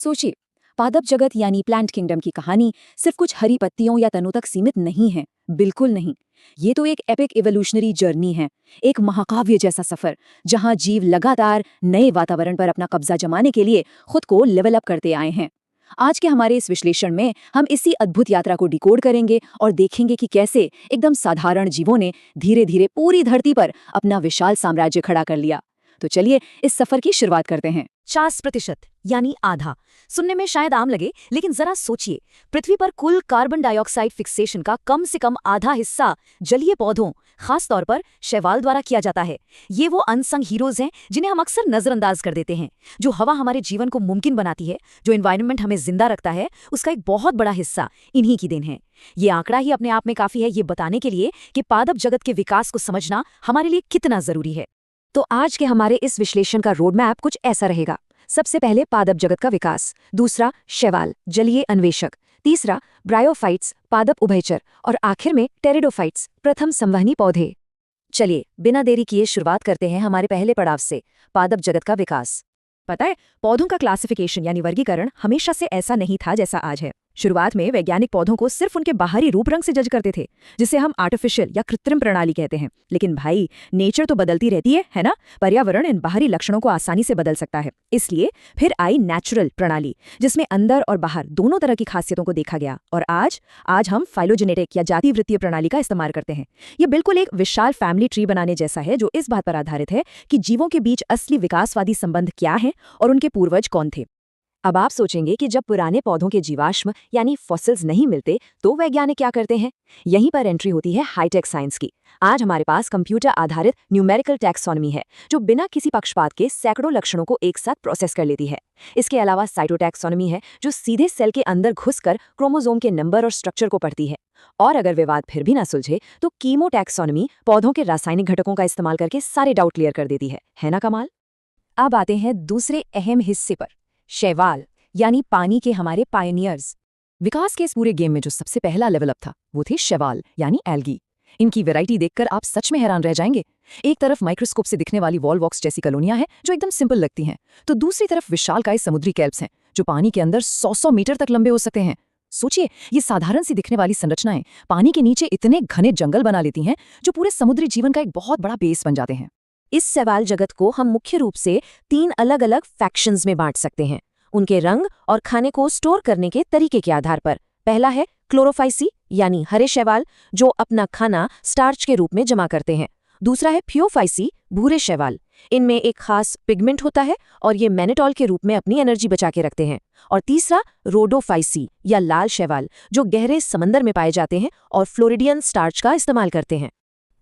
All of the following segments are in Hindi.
सोचिए, पादप जगत यानी प्लांट किंगडम की कहानी सिर्फ कुछ हरी पत्तियों या तनों तक सीमित नहीं है। बिल्कुल नहीं। ये तो एक एपिक इवोल्यूशनरी जर्नी है, एक महाकाव्य जैसा सफर, जहां जीव लगातार नए वातावरण पर अपना कब्जा जमाने के लिए खुद को लेवल अप करते आए हैं। आज के हमारे इस विश्लेषण में हम इसी अद्भुत यात्रा को डिकोड करेंगे और देखेंगे कि कैसे एकदम साधारण जीवों ने धीरे धीरे पूरी धरती पर अपना विशाल साम्राज्य खड़ा कर लिया। तो चलिए इस सफर की शुरुआत करते हैं। 50% यानी आधा सुनने में शायद आम लगे, लेकिन जरा सोचिए, पृथ्वी पर कुल कार्बन डाइऑक्साइड फिक्सेशन का कम से कम आधा हिस्सा जलीय पौधों, खास तौर पर शैवाल द्वारा किया जाता है। ये वो अनसंग हीरोज हैं जिन्हें हम अक्सर नजरअंदाज कर देते हैं। जो हवा हमारे जीवन को मुमकिन बनाती है, जो एनवायरनमेंट हमें जिंदा रखता है, उसका एक बहुत बड़ा हिस्सा इन्हीं की देन है। ये आंकड़ा ही अपने आप में काफी है ये बताने के लिए कि पादप जगत के विकास को समझना हमारे लिए कितना जरूरी है। तो आज के हमारे इस विश्लेषण का रोड मैप कुछ ऐसा रहेगा। सबसे पहले पादप जगत का विकास, दूसरा शैवाल जलीय अन्वेषक, तीसरा ब्रायोफाइट्स पादप उभयचर और आखिर में टेरिडोफाइट्स प्रथम संवहनी पौधे। चलिए बिना देरी किए शुरुआत करते हैं हमारे पहले पड़ाव से, पादप जगत का विकास। पता है, पौधों का क्लासिफिकेशन यानी वर्गीकरण हमेशा से ऐसा नहीं था जैसा आज है। शुरुआत में वैज्ञानिक पौधों को सिर्फ उनके बाहरी रूप रंग से जज करते थे, जिसे हम आर्टिफिशियल या कृत्रिम प्रणाली कहते हैं। लेकिन भाई, नेचर तो बदलती रहती है ना? पर्यावरण इन बाहरी लक्षणों को आसानी से बदल सकता है। इसलिए फिर आई नेचुरल प्रणाली, जिसमें अंदर और बाहर दोनों तरह की खासियतों को देखा गया। और आज हम फाइलोजेनेटिक या जातिवृत्तीय प्रणाली का इस्तेमाल करते हैं। ये बिल्कुल एक विशाल फैमिली ट्री बनाने जैसा है, जो इस बात पर आधारित है कि जीवों के बीच असली विकासवादी संबंध क्या हैं और उनके पूर्वज कौन थे। अब आप सोचेंगे कि जब पुराने पौधों के जीवाश्म यानी फॉसिल्स नहीं मिलते तो वैज्ञानिक क्या करते हैं? यहीं पर एंट्री होती है हाईटेक साइंस की। आज हमारे पास कंप्यूटर आधारित न्यूमेरिकल टैक्सोनॉमी है, जो बिना किसी पक्षपात के सैकड़ों लक्षणों को एक साथ प्रोसेस कर लेती है। इसके अलावा साइटोटैक्सोनॉमी है, जो सीधे सेल के अंदर घुसकर क्रोमोसोम के नंबर और स्ट्रक्चर को पढ़ती है। और अगर विवाद फिर भी ना सुलझे तो कीमोटैक्सोनॉमी पौधों के रासायनिक घटकों का इस्तेमाल करके सारे डाउट क्लियर कर देती है ना कमाल? अब आते हैं दूसरे अहम हिस्से पर, शैवाल यानी पानी के हमारे पायनियर्स। विकास के इस पूरे गेम में जो सबसे पहला लेवल अप था वो थे शैवाल यानी एल्गी। इनकी वैरायटी देखकर आप सच में हैरान रह जाएंगे। एक तरफ माइक्रोस्कोप से दिखने वाली वॉलवॉक्स जैसी कॉलोनियां हैं जो एकदम सिंपल लगती हैं, तो दूसरी तरफ विशालकाय समुद्री कैल्प्स हैं जो पानी के अंदर 100-100 मीटर तक लंबे हो सकते हैं। सोचिए, ये साधारण सी दिखने वाली संरचनाएं पानी के नीचे इतने घने जंगल बना लेती हैं जो पूरे समुद्री जीवन का एक बहुत बड़ा बेस बन जाते हैं। इस शैवाल जगत को हम मुख्य रूप से 3 अलग-अलग फैक्शंस में बांट सकते हैं, उनके रंग और खाने को स्टोर करने के तरीके के आधार पर। पहला है क्लोरोफाइसी यानी हरे शैवाल, जो अपना खाना स्टार्च के रूप में जमा करते हैं। दूसरा है फियोफाइसी भूरे शैवाल, इनमें एक खास पिगमेंट होता है और ये मैनेटॉल के रूप में अपनी एनर्जी बचा के रखते हैं। और तीसरा रोडोफाइसी या लाल शैवाल, जो गहरे समंदर में पाए जाते हैं और फ्लोरिडियन स्टार्च का इस्तेमाल करते हैं।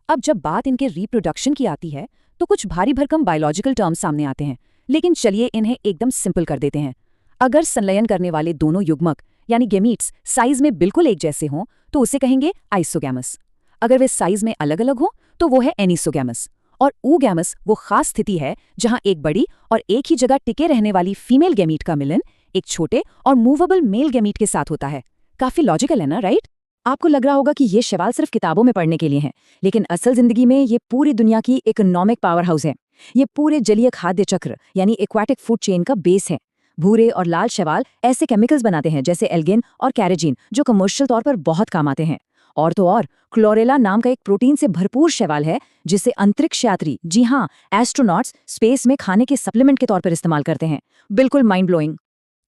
अब जब बात इनके रिप्रोडक्शन की आती है तो कुछ भारी भरकम बायोलॉजिकल टर्म्स सामने आते हैं, लेकिन चलिए इन्हें एकदम सिंपल कर देते हैं। अगर संलयन करने वाले दोनों युग्मक यानी गेमीट्स साइज में बिल्कुल एक जैसे हों तो उसे कहेंगे आइसोगैमस। अगर वे साइज में अलग अलग हों तो वो है एनिसोगैमस। और ऊगैमस वो खास स्थिति है जहां एक बड़ी और एक ही जगह टिके रहने वाली फीमेल गेमीट का मिलन एक छोटे और मूवेबल मेल गेमीट के साथ होता है। काफी लॉजिकल है ना, राइट? आपको लग रहा होगा कि ये शैवाल सिर्फ किताबों में पढ़ने के लिए हैं, लेकिन असल जिंदगी में ये पूरी दुनिया की इकोनॉमिक पावर हाउस है। ये पूरे जलीय खाद्य चक्र यानी एक्वाटिक फूड चेन का बेस है। भूरे और लाल शैवाल ऐसे केमिकल्स बनाते हैं जैसे एल्गिन और कैरेजीन, जो कमर्शियल तौर पर बहुत काम आते हैं। और तो और क्लोरेला नाम का एक प्रोटीन से भरपूर शैवाल है जिसे अंतरिक्ष यात्री, जी हाँ एस्ट्रोनॉट्स, स्पेस में खाने के सप्लीमेंट के तौर पर इस्तेमाल करते हैं। बिल्कुल माइंड ब्लोइंग।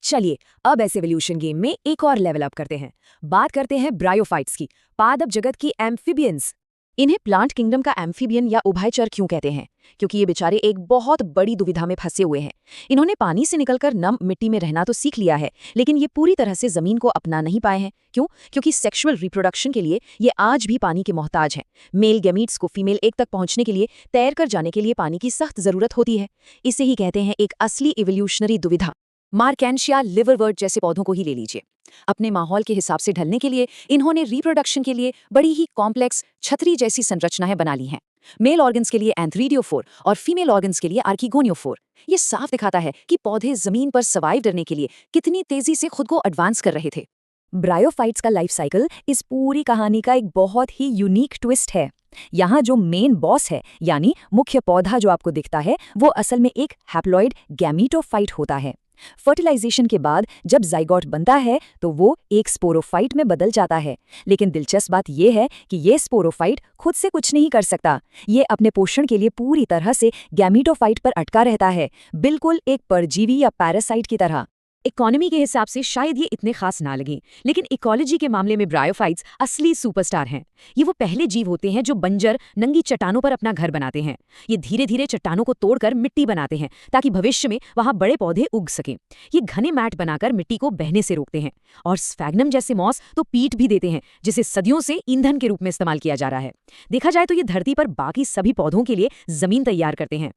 चलिए अब ऐसे एवोल्यूशन गेम में एक और लेवल अप करते हैं। बात करते हैं ब्रायोफाइट्स की, पादप जगत की एम्फीबियंस। इन्हें प्लांट किंगडम का एम्फीबियन या उभयचर क्यों कहते हैं? क्योंकि ये बेचारे एक बहुत बड़ी दुविधा में फंसे हुए हैं। इन्होंने पानी से निकलकर नम मिट्टी में रहना तो सीख लिया है, लेकिन ये पूरी तरह से जमीन को अपना नहीं पाए हैं। क्यों? क्योंकि सेक्सुअल रिप्रोडक्शन के लिए ये आज भी पानी के मोहताज हैं। मेल गैमीट्स को फीमेल एक तक पहुंचने के लिए, तैर कर जाने के लिए पानी की सख्त जरूरत होती है। इसे ही कहते हैं एक असली इवोल्यूशनरी दुविधा। मार्केंशिया, लिवरवर्ट जैसे पौधों को ही ले लीजिए। अपने माहौल के हिसाब से ढलने के लिए इन्होंने रिप्रोडक्शन के लिए बड़ी ही कॉम्प्लेक्स छतरी जैसी संरचनाएं बना ली हैं। मेल ऑर्गन्स के लिए एंथ्रीडियोफोर और फीमेल ऑर्गन्स के लिए आर्किगोनियोफोर। ये साफ दिखाता है कि पौधे जमीन पर सर्वाइव करने के लिए कितनी तेजी से खुद को एडवांस कर रहे थे। ब्रायोफाइट्स का लाइफ साइकिल इस पूरी कहानी का एक बहुत ही यूनिक ट्विस्ट है। यहाँ जो मेन बॉस है यानी मुख्य पौधा जो आपको दिखता है, वो असल में एक हैप्लॉइड गैमीटोफाइट होता है। फर्टिलाइजेशन के बाद जब जाइगोट बनता है तो वो एक स्पोरोफाइट में बदल जाता है। लेकिन दिलचस्प बात यह है कि ये स्पोरोफाइट खुद से कुछ नहीं कर सकता। ये अपने पोषण के लिए पूरी तरह से गैमीटोफाइट पर अटका रहता है, बिल्कुल एक परजीवी या पैरासाइट की तरह। इकोनॉमी के हिसाब से शायद ये इतने खास ना लगें, लेकिन इकोलॉजी के मामले में ब्रायोफाइट्स असली सुपरस्टार हैं। ये वो पहले जीव होते हैं जो बंजर नंगी चट्टानों पर अपना घर बनाते हैं। ये धीरे धीरे चट्टानों को तोड़कर मिट्टी बनाते हैं ताकि भविष्य में वहां बड़े पौधे उग सकें। ये घने मैट बनाकर मिट्टी को बहने से रोकते हैं। और स्फैग्नम जैसे मॉस तो पीट भी देते हैं, जिसे सदियों से ईंधन के रूप में इस्तेमाल किया जा रहा है। देखा जाए तो ये धरती पर बाकी सभी पौधों के लिए जमीन तैयार करते हैं।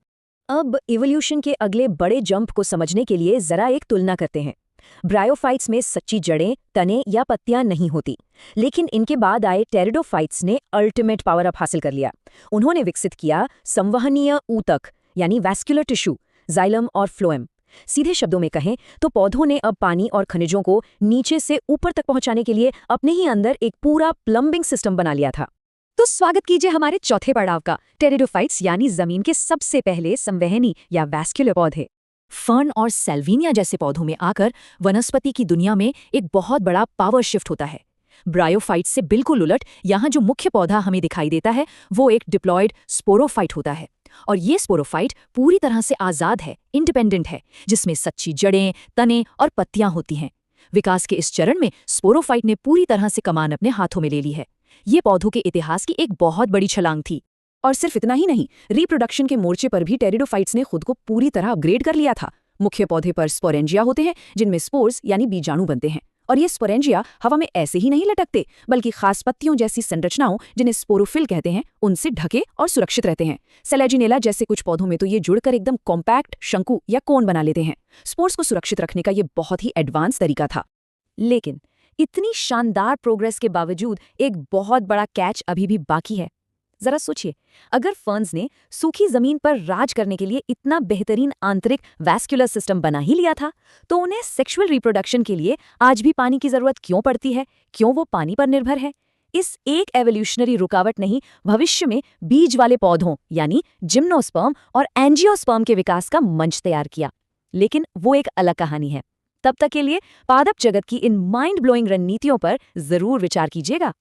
अब इवोल्यूशन के अगले बड़े जंप को समझने के लिए जरा एक तुलना करते हैं। ब्रायोफाइट्स में सच्ची जड़ें, तने या पत्तियां नहीं होती, लेकिन इनके बाद आए टेरिडोफाइट्स ने अल्टीमेट पावर अप हासिल कर लिया। उन्होंने विकसित किया संवहनीय ऊतक यानी वैस्कुलर टिश्यू, जाइलम और फ्लोएम। सीधे शब्दों में कहें तो पौधों ने अब पानी और खनिजों को नीचे से ऊपर तक पहुंचाने के लिए अपने ही अंदर एक पूरा प्लम्बिंग सिस्टम बना लिया था। तो स्वागत कीजिए हमारे चौथे पड़ाव का, टेरिडोफाइट्स यानी जमीन के सबसे पहले संवहनी या वैस्कुलर पौधे। फर्न और सेल्विनिया जैसे पौधों में आकर वनस्पति की दुनिया में एक बहुत बड़ा पावर शिफ्ट होता है। ब्रायोफाइट से बिल्कुल उलट यहाँ जो मुख्य पौधा हमें दिखाई देता है वो एक डिप्लॉयड स्पोरोफाइट होता है। और ये स्पोरोफाइट पूरी तरह से आज़ाद है, इंडिपेंडेंट है, जिसमें सच्ची जड़ें, तने और पत्तियां होती हैं। विकास के इस चरण में स्पोरोफाइट ने पूरी तरह से कमान अपने हाथों में ले ली है। ये पौधों के इतिहास की एक बहुत बड़ी छलांग थी। और सिर्फ इतना ही नहीं, रिप्रोडक्शन के मोर्चे पर भी टेरिडोफाइट्स ने खुद को पूरी तरह अपग्रेड कर लिया था। मुख्य पौधे पर स्पोरेंजिया होते हैं जिनमें स्पोर्स यानी बीजाणु बनते हैं, और ये स्पोरेंजिया हवा में ऐसे ही नहीं लटकते, बल्कि खास पत्तियों जैसी संरचनाओं जिन्हें स्पोरोफिल कहते हैं उनसे ढके और सुरक्षित रहते हैं। सेलेजिनेला जैसे कुछ पौधों में तो ये जुड़कर एकदम कॉम्पैक्ट शंकु या कोन बना लेते हैं। स्पोर्स को सुरक्षित रखने का ये बहुत ही एडवांस तरीका था। लेकिन इतनी शानदार प्रोग्रेस के बावजूद एक बहुत बड़ा कैच अभी भी बाकी है। जरा सोचिए, अगर फर्न्स ने सूखी जमीन पर राज करने के लिए इतना बेहतरीन आंतरिक वैस्कुलर सिस्टम बना ही लिया था, तो उन्हें सेक्सुअल रिप्रोडक्शन के लिए आज भी पानी की जरूरत क्यों पड़ती है? क्यों वो पानी पर निर्भर है? इस एक एवोल्यूशनरी रुकावट ने ही भविष्य में बीज वाले पौधों यानी जिम्नोस्पर्म और एंजियोस्पर्म के विकास का मंच तैयार किया। लेकिन वो एक अलग कहानी है। तब तक के लिए पादप जगत की इन माइंड ब्लोइंग रणनीतियों पर जरूर विचार कीजिएगा।